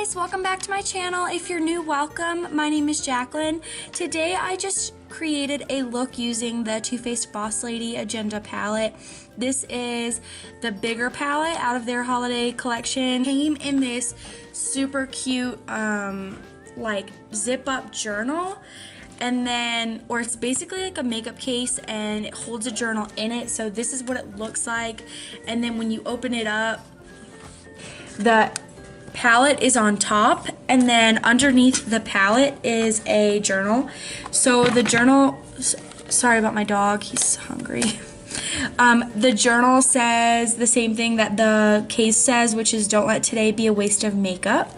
guys, welcome back to my channel. If you're new, welcome. My name is Jacklyn. Today I just created a look using the Too Faced Boss Lady Agenda palette. This is the bigger palette out of their holiday collection. Came in this super cute like zip up journal, and then, or it's basically like a makeup case and it holds a journal in it. So this is what it looks like, and then when you open it up, the palette is on top, and then underneath the palette is a journal. So the journal, sorry about my dog, he's hungry. The journal says the same thing that the case says, which is don't let today be a waste of makeup.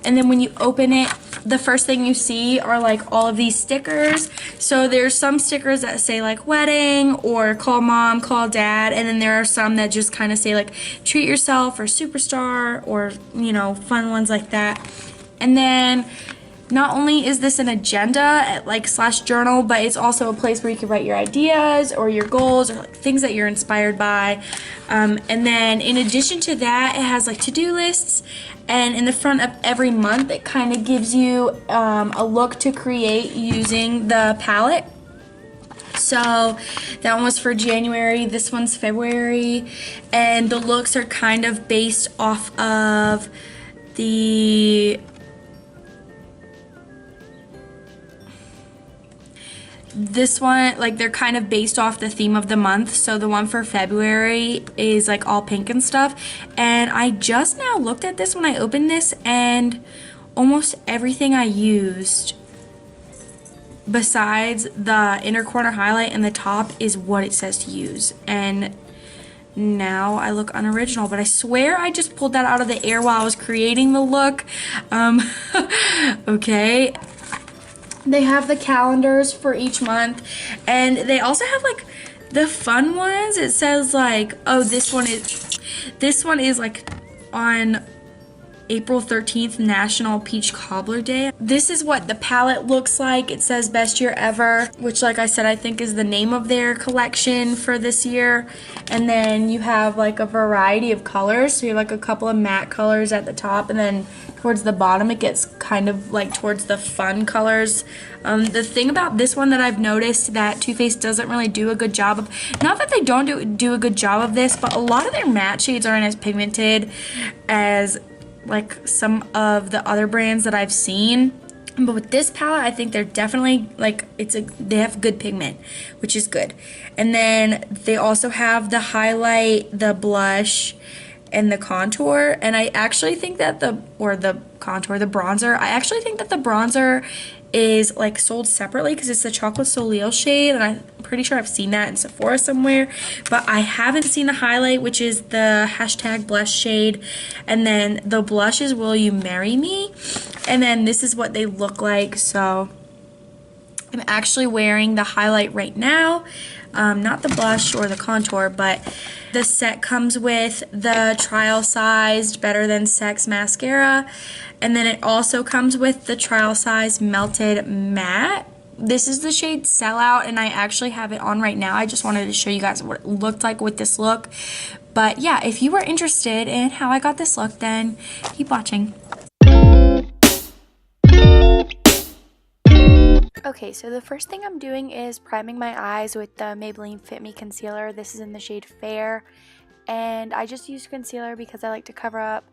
And then when you open it, the first thing you see are like all of these stickers. So there's some stickers that say like wedding or call mom, call dad, and then there are some that just kind of say like treat yourself or superstar, or you know, fun ones like that. And then not only is this an agenda like slash journal, but it's also a place where you can write your ideas or your goals or like things that you're inspired by. And then in addition to that, it has like to-do lists, and in the front of every month it kind of gives you a look to create using the palette. So that one was for January, this one's February, and the looks are kind of based off of this one, like they're kind of based off the theme of the month. So the one for February is like all pink and stuff, and I just now looked at this when I opened this, and almost everything I used besides the inner corner highlight and the top is what it says to use. And now I look unoriginal, but I swear I just pulled that out of the air while I was creating the look. Okay. They have the calendars for each month, and they also have like the fun ones. It says like, oh, this one is like on April 13th, National Peach Cobbler Day. This is what the palette looks like. It says best year ever, which like I said, I think is the name of their collection for this year. And then you have like a variety of colors. So you have like a couple of matte colors at the top, and then towards the bottom it gets kind of like towards the fun colors. The thing about this one that I've noticed that Too Faced doesn't really do a good job of, not that they don't do a good job of this, but a lot of their matte shades aren't as pigmented as like some of the other brands that I've seen. But with this palette, I think they're definitely like, they have good pigment, which is good. And then they also have the highlight, the blush, and the contour. And I actually think that the bronzer, I actually think that the bronzer is like sold separately because it's the Chocolate Soleil shade, and I'm pretty sure I've seen that in Sephora somewhere, but I haven't seen the highlight, which is the hashtag blush shade. And then the blush is Will You Marry Me, and then this is what they look like. So I'm actually wearing the highlight right now, not the blush or the contour, but the set comes with the trial sized Better Than Sex mascara, and then it also comes with the trial size melted matte. This is the shade Sellout, and I actually have it on right now. I just wanted to show you guys what it looked like with this look. But yeah, if you are interested in how I got this look, then keep watching. Okay, so the first thing I'm doing is priming my eyes with the Maybelline Fit Me concealer. This is in the shade Fair, and I just use concealer because I like to cover up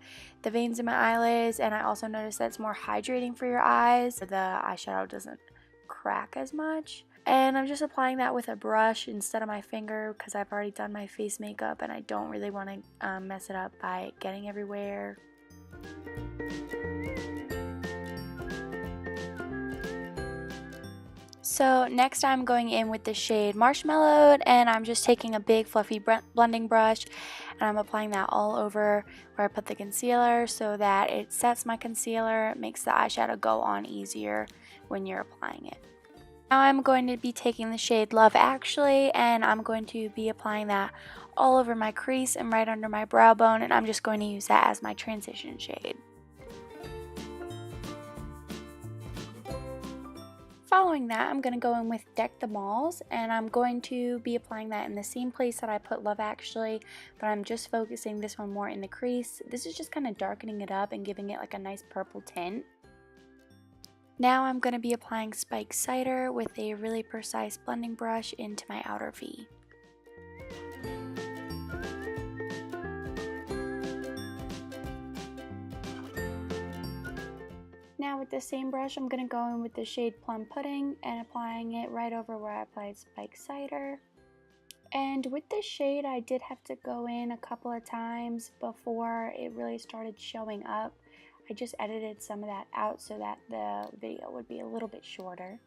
the veins in my eyelids, and I also notice that it's more hydrating for your eyes. The eyeshadow doesn't crack as much, and I'm just applying that with a brush instead of my finger because I've already done my face makeup and I don't really want to mess it up by getting everywhere. So next I'm going in with the shade Marshmallowed, and I'm just taking a big fluffy blending brush and I'm applying that all over where I put the concealer so that it sets my concealer. It makes the eyeshadow go on easier when you're applying it. Now I'm going to be taking the shade Love Actually, and I'm going to be applying that all over my crease and right under my brow bone, and I'm just going to use that as my transition shade. Following that, I'm going to go in with Deck the Malls, and I'm going to be applying that in the same place that I put Love Actually, but I'm just focusing this one more in the crease. This is just kind of darkening it up and giving it like a nice purple tint. Now I'm going to be applying Spiked Cider with a really precise blending brush into my outer V. Now with the same brush, I'm going to go in with the shade Plum Pudding and applying it right over where I applied Spiked Cider. And with this shade, I did have to go in a couple of times before it really started showing up. I just edited some of that out so that the video would be a little bit shorter.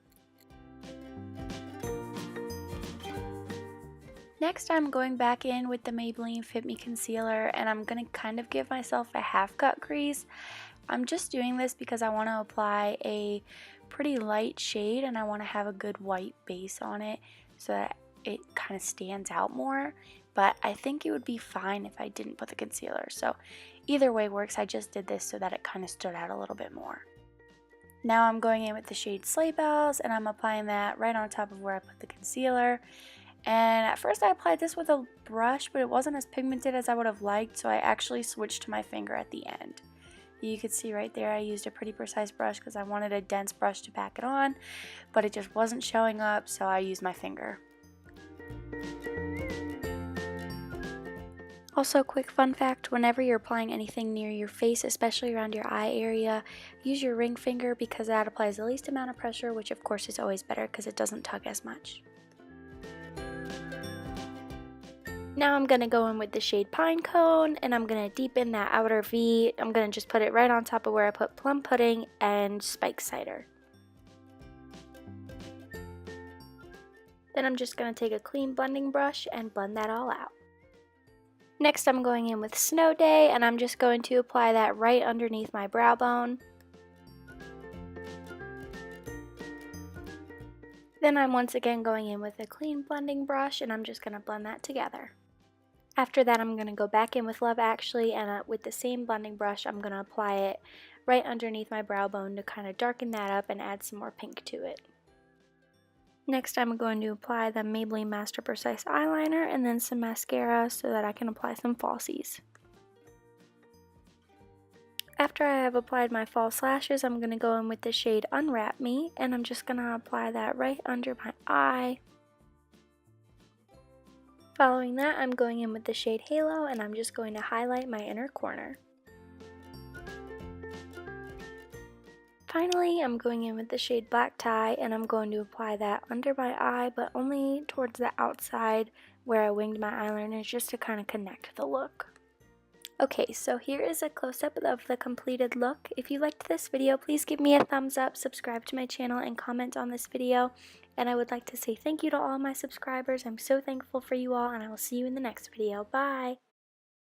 Next, I'm going back in with the Maybelline Fit Me Concealer, and I'm going to kind of give myself a half cut crease. I'm just doing this because I want to apply a pretty light shade and I want to have a good white base on it so that it kind of stands out more, but I think it would be fine if I didn't put the concealer, so either way works. I just did this so that it kind of stood out a little bit more. Now I'm going in with the shade Sleigh Bells and I'm applying that right on top of where I put the concealer. And at first I applied this with a brush, but it wasn't as pigmented as I would have liked, so I actually switched to my finger at the end. You could see right there I used a pretty precise brush because I wanted a dense brush to pack it on, but it just wasn't showing up, so I used my finger. Also, quick fun fact, whenever you're applying anything near your face, especially around your eye area, use your ring finger because that applies the least amount of pressure, which of course is always better because it doesn't tug as much. Now I'm going to go in with the shade Pine Cone and I'm going to deepen that outer V. I'm going to just put it right on top of where I put Plum Pudding and Spiked Cider. Then I'm just going to take a clean blending brush and blend that all out. Next I'm going in with Snow Day and I'm just going to apply that right underneath my brow bone. Then I'm once again going in with a clean blending brush and I'm just going to blend that together. After that, I'm going to go back in with Love Actually, and with the same blending brush, I'm going to apply it right underneath my brow bone to kind of darken that up and add some more pink to it. Next, I'm going to apply the Maybelline Master Precise eyeliner and then some mascara so that I can apply some falsies. After I have applied my false lashes, I'm going to go in with the shade Unwrap Me, and I'm just going to apply that right under my eye. Following that, I'm going in with the shade Halo and I'm just going to highlight my inner corner. Finally, I'm going in with the shade Black Tie and I'm going to apply that under my eye, but only towards the outside where I winged my eyeliner just to kind of connect the look. Okay, so here is a close-up of the completed look. If you liked this video, please give me a thumbs up, subscribe to my channel, and comment on this video. And I would like to say thank you to all my subscribers. I'm so thankful for you all, and I will see you in the next video. Bye!